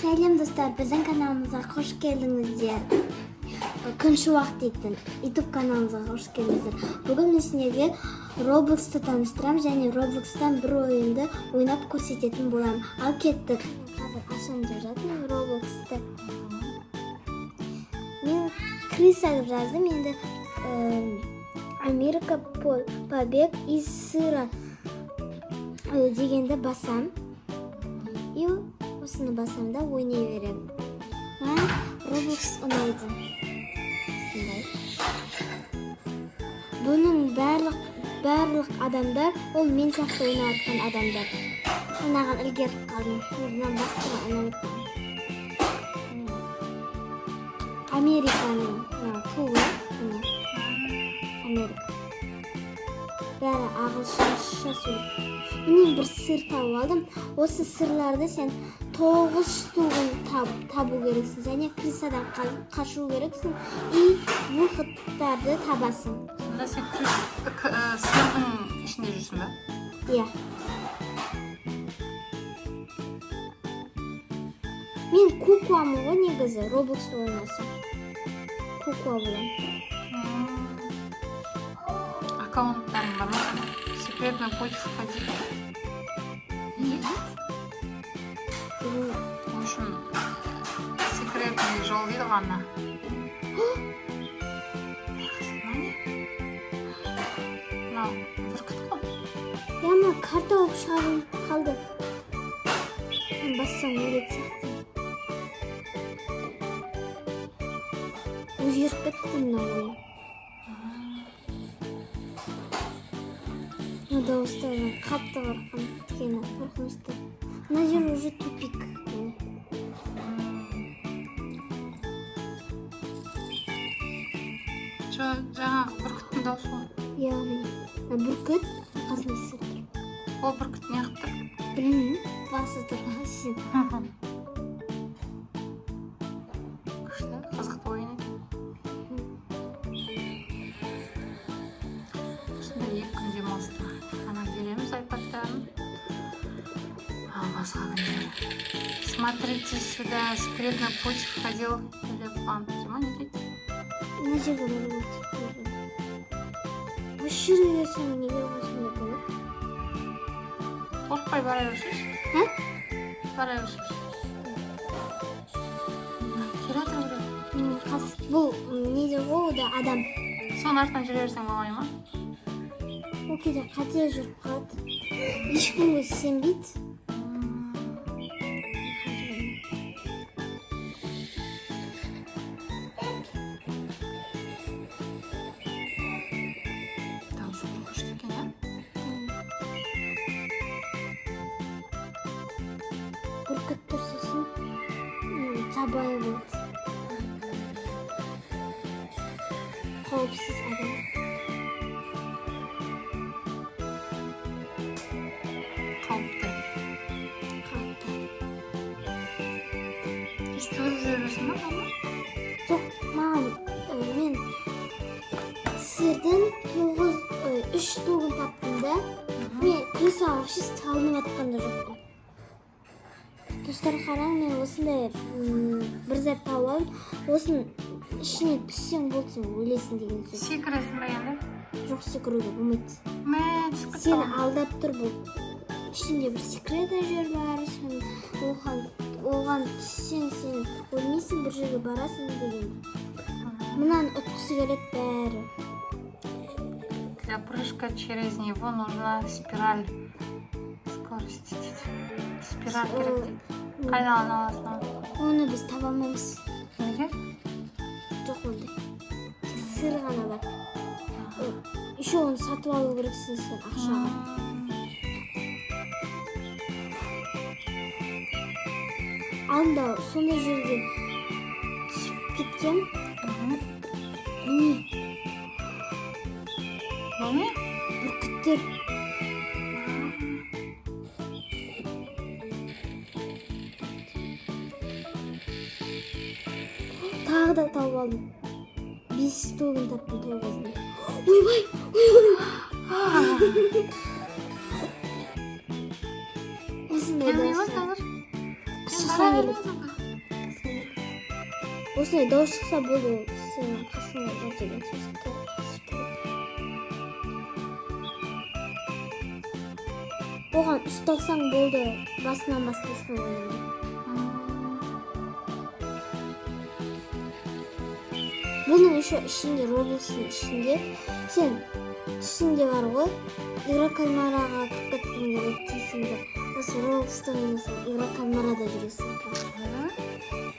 Selam dostlar, bizim kanalımıza hoş geldinizler. Kun Şuwak deйтін YouTube kanalımıza hoş geldinizler. Bugün sizlerge Roblox'ta tanıştıram және Roblox'tan bir oyunda oynap көрсететін bolam. Al kettik. Hazır aşağıda жаздым Roblox'ta. Men Chris жаздым. Енді Америка побег из сыра дегенді басам. И осыны басам да ойнай берем. Мен Roblox ұнайды. Бұның барлық адамдар ол мен сияқты ойнап жатқан адамдар. Анаған үлгеріп қалдым. Мен басқа ойнамайтын. Американың туы. Америка. Бәрі ағылшынша сөйлейді. Мен бір сыр тауып алдым. Осы сырларды сен 9 штугын табу керексің. Және крысадан қашу керексің. И выходтарды табасың. Сонда сен сырдың ішінде жүрсің бе? Иә. Мен кукламын ғой негізі. Roblox'та ойнасам. Кукла болам. Аккаунттарың бар ма? Секретный путь входи. Нет? В общем, секретный жол дейді ғана. Мынау бүркіт қой. Яма карта болып шығарылып қалды. Бассам өледі сияқты. Өзгеріп кетті мына ойын. Дауыстардан қатты қорқам. Өйткені қорқынышты. Мына жер уже тупик. Жаңағы бүркіттің дауысы ғой. Яғни бүркіт қасында сыр тұр. Ол бүркіт не қылып тұр? Білмеймін. Басы тұрған сен. Күшті, қызықты ойын екен. Осында 2 күн демалыста ана береміз айпадтарын. А басқа күндері. Смотрите сюда, секретный путь входил элефант. Ма не дейді? Мына жерге мәлімет. Осы жерге келсем неге осында болады? Қорықпай бара берсейші. Ә? Бара берсейші. Келе жатыр біреу. Бұл неде ғой, да адам. Соның артынан жүре берсең болмай ма? Ол кейде қате жүріп қалады. Ешкімге сенбейді. Дауысы күшті екен, иә? Бүркіт тұрсасын жабайы болады. Қауіпсіз адам. Қауіпті. Қауіпті. Жүз жүгіріп жүре берсің ба, мама? Жоқ, маған мен сырдың 3 туғын таптым да, мен крыса вообще салынып жатқан да жоқпын. Достар қараң, мен осындай бір зат тауып алдым. Осының ішіне түссең болды, сен өлесің деген сөз. Секіресің ба енді? Жоқ, секіруге болмайды. Мә, түсіп кетті Сені ғой. алдап тұр бұл. Ішінде бір секретный жер бар, оған түссең сен өлмейсің, бір жерге барасың деген. Мынаны ұтқысы келеді бәрі. Для прыжка через него нужна спираль скорости. Спираль керек дейді. Қайдан аласың оны? Оны біз таба алмаймыз. Неге? Жоқ ондай. Тек сыр ғана бар. Еще оны сатып алу керексің сен ақшаға. Анда сондай жерге түсіп кеткен. Міне, Бұл не? бүркіттер. Тағы да тауып алдым. 5 туғын таптым 9-ны. Ойбай! Осындай Келмей ма дауыстар. қазір? қасаң келеді. Осындай дауыс шықса болды, ол сенің қасыңда жүр деген сөз. Оған ұсталсаң болды, басынан бастайсың ойынды. Бұның ішінде, Роблокстың ішінде, сен түсінде бар ғой, игрокальмараға кіріп кеткің келеді дейсің де, осы Роблокстың ойнасың, игрокальмарада жүресің.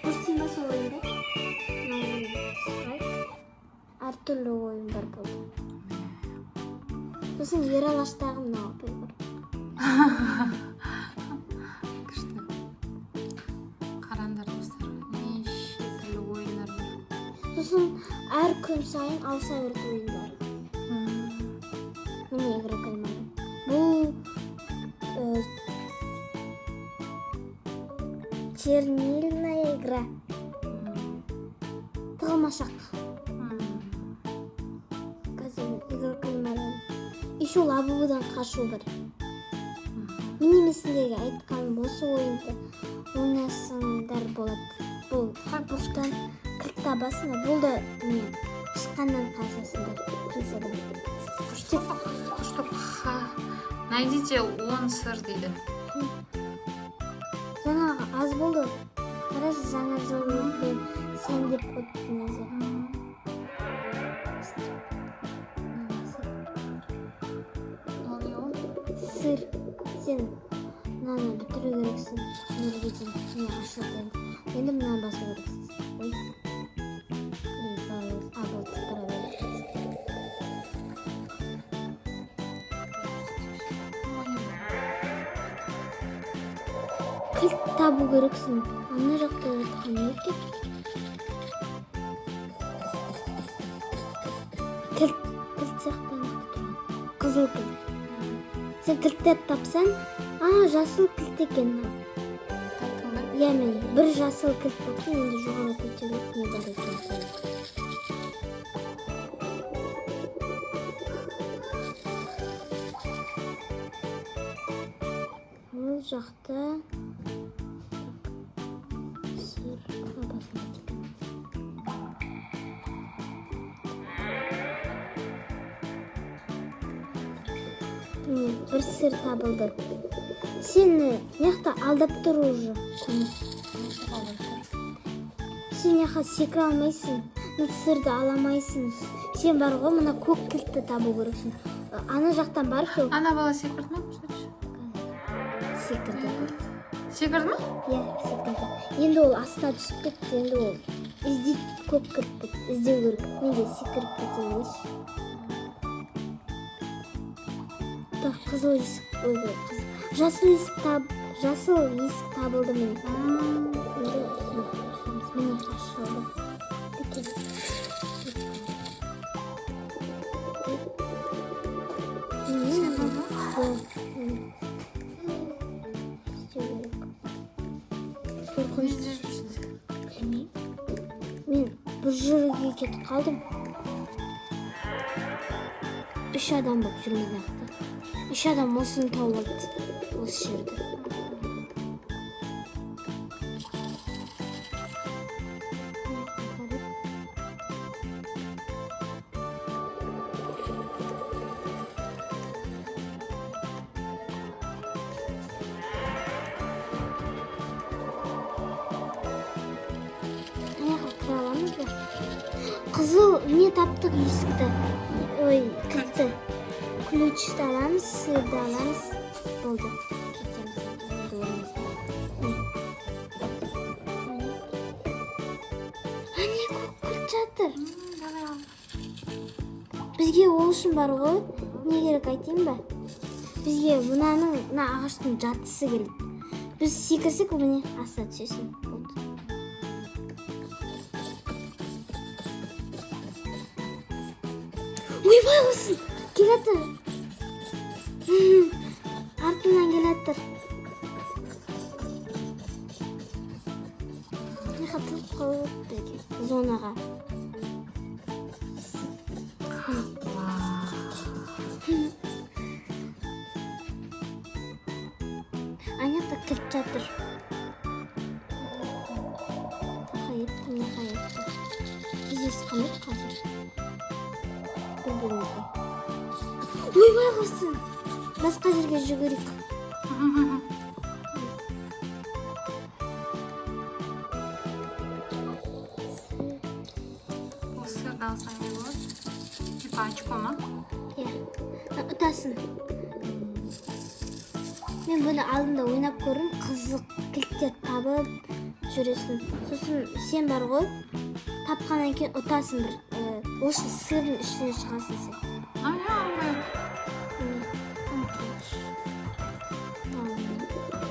Көрсетейін ба сол ойынды? Әртүрлі ойындар болды. Сосын ералаштағы мынау бар. Күшті. Қараңдар достар, неше түрлі ойындар бар. Сосын әр күн сайын ауыса берді ойындар. Міне игрокальмара. Бұл чернильная игра. Тығылмашақ. Қазір игрокальмара. Еще лабубыдан қашу бар. Мен емесіндегі айтқаным осы ойынды ойнасыңдар болады. Бұл бұрыштан кілт табасың, бұл да шыққаннан қасасыңдар. Найдите 10 сыр дейді. Жаңағы аз болды. Қарашы, жаңа жылмен сен деп қойыппын өзі. Сыр. Сен мынаны бітіру керексің. Нұрге дейін. Міне ашылды. Енді мынаны басу керексің. Ой. Болды, тұра береді. Кілт табу керексің. Ана жақта жатқан не екен? Кілт сияқтанып тұрған. Қызыл кілт. Сен кілттер тапсан, жасыл кілт екен. Иә, мен бір жасыл кілт таптым, енді жоғары көтеріліп не бар екен. Ол жақта сыр қабасында екен. Бір сыр табылды. Сені неқта алдап тұр уже. Сен неқа секіре алмайсың, сырды аламайсың. Сен бар ғой, мына көк кілтті табу керексің. Ана жақтан бар сол. Ана бала секірді ме? Секірді. Секірді ме? Иә, секірді. Енді ол астына түсіп кетті, енді ол іздейді, көк кілтті іздеу керек. Неге секіріп кетеміз? Қызыл есік, жасыл есік табылды мен. Міне ашылды. Мен бір жерге кетіп қалдым. 3 адам болып жүрміз нақты. 3 адам осыны тауып алды, осы жерді. Аяққа кіре аламыз ба? Қызыл не таптық есікті? Ой, кілтті. Ключті аламыз, сырды аламыз. Болды. Ане көк кілт жатыр. Бізге ол үшін бар ғой, не керек айтайын ба? Бізге мына ағаштың жатысы келді. Біз секірсек, міне аса түсесің. Ойбай olsun. Келатыр. Артынан келатыр. Не қатып қалып екен зонаға. Анақта кіріп жатыр. жасқанып қазір. Бір-бірімізге. Ойбай құрсын. Басқа жерге жүгірейік. Бұл сырды алсаң не болады? Типа очко ма? Иә. Ұтасың. Мен бұны алдында ойнап көрдім. Қызық кілттер табып жүресің. Сосын сен бар ғой, тапқаннан кейін ұтасың бір. Осы сырдың ішіне шығасың сен.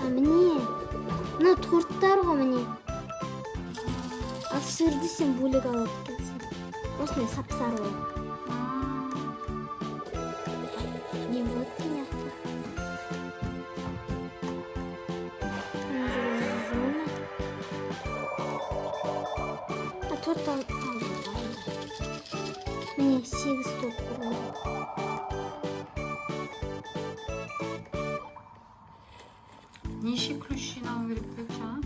Міне. Мына торттар ғой міне. Ал сырды сен бөлек алып кетсің. Осындай сап-сары ғой. Не болады екен яқта? Торт алып қалдым. Міне 8 торт бар. Неше ключ жинауым керек деп жаңа?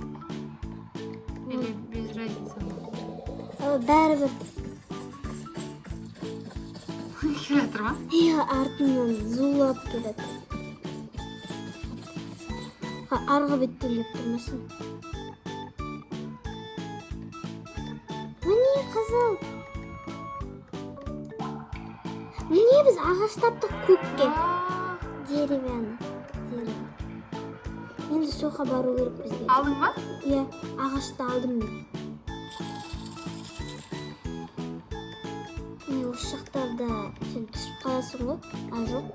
Или без разницы? Бәрібір. Келе жатыр ма? Иә, артынан зулап келеді. Арғы беттен келіп тұрмасын. Міне қызыл. Міне біз ағаш таптық көкке. Деревяны. Енді соқа бару керек бізге. Алдың ба? Иә, ағашты алдым мен. Міне осы жақтарда сен түсіп қаласың ғой, а жоқ.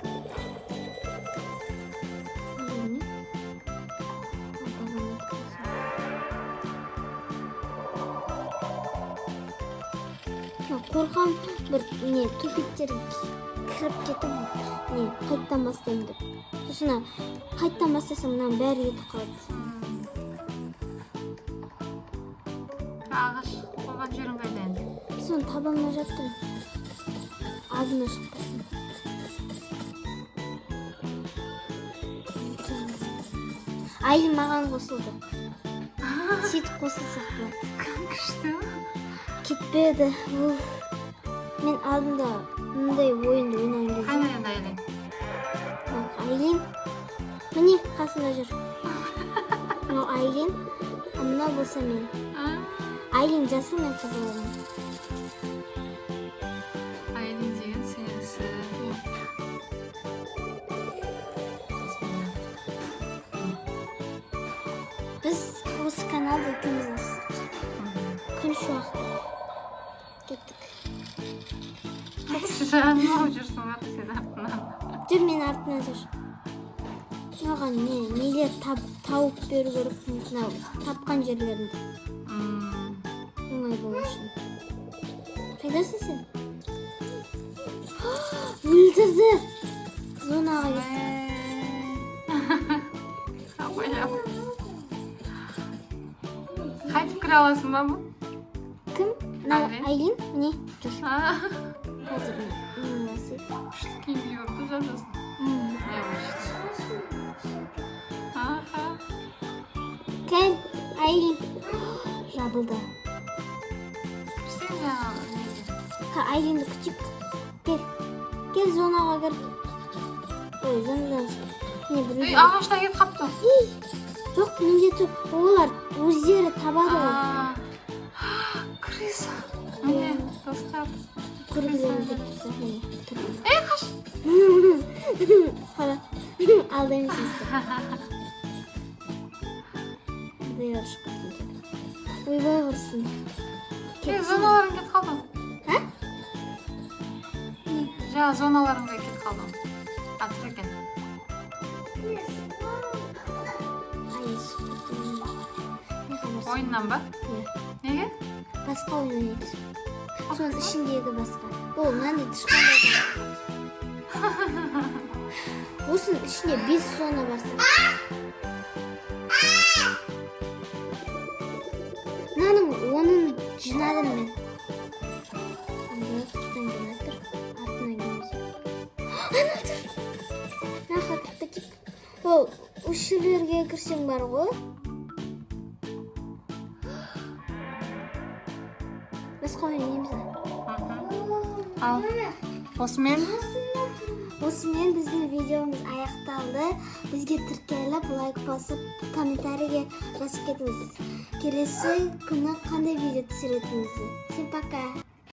Қорқам бір төбеттерге кіріп кетіп, қайттан бастаймын деп. Сосын қайттан бастасам мынаның бәрі кетіп қалады. Ағаш қойған жерің қайда енді? Соны таба алмай жаттым. Алдына шықпасын. Айлы маған қосылды. Сөйтіп қосылсақ болады. Күшті. Кетпеді. Мен алдында мұндай ойынды ойнаған кезде. Қайда енді Айлин? Айлин. Міне қасында жүр. Мынау Айлин. Мынау болса мен. Айлин жасыл, мен қызылым. Айлин деген сенсі. Біз осы каналда екеуміз астық. Күн шуақты. Кеттік. Сен не жүрсің аты сен артынан? Жүр, мен артынан жүр. Маған нелер тауып беру керек, тапқан жерлерінде. Оңай болу үшін. Қайдасың сен? Өлтірді. Зонаға кетті. Қайтып кіре аласың ба бұл? Кім? Айлин? Міне, жүр. Қазір күшті киім киіп жасасын. Не болшы? Кел, Айлин. Жабылды. Сен жаңағы Айлинді күтіп. Кел зонаға кір. Ой, зонадан шық. ағашта кетіп қапты. Жоқ, менде тұр. Олар өздері табады ғой. Крыса. Міне, достар. Көргілерін деп тұрса, міне. Қаш! Қара, алдаймын сізді. Бұдай ұршық қатын. Ойбай құрсын. Зоналарың кетіп қалды. Жаңа зоналарыңға кетіп қалды. Атыр екен. Ойыннан ба? Неге? Басқа ойын ойнайды. Соның ішіндегі басқа. Ол мынандай тышқандай. Осының ішінде 5 зона барса. Мынаның 10-ын жинадым мен. Артынан келеміз. Ана тұр. Нақа кіріп. Ол үшілерге кірсең бар ғой. Басқа ойнаймыз. Ал осымен Осымен біздің видеомыз аяқталды. Бізге тіркеліп, лайк басып, комментарийге жазып кетіңіз. Келесі күні қандай видео түсіретініңізді. Всем пока!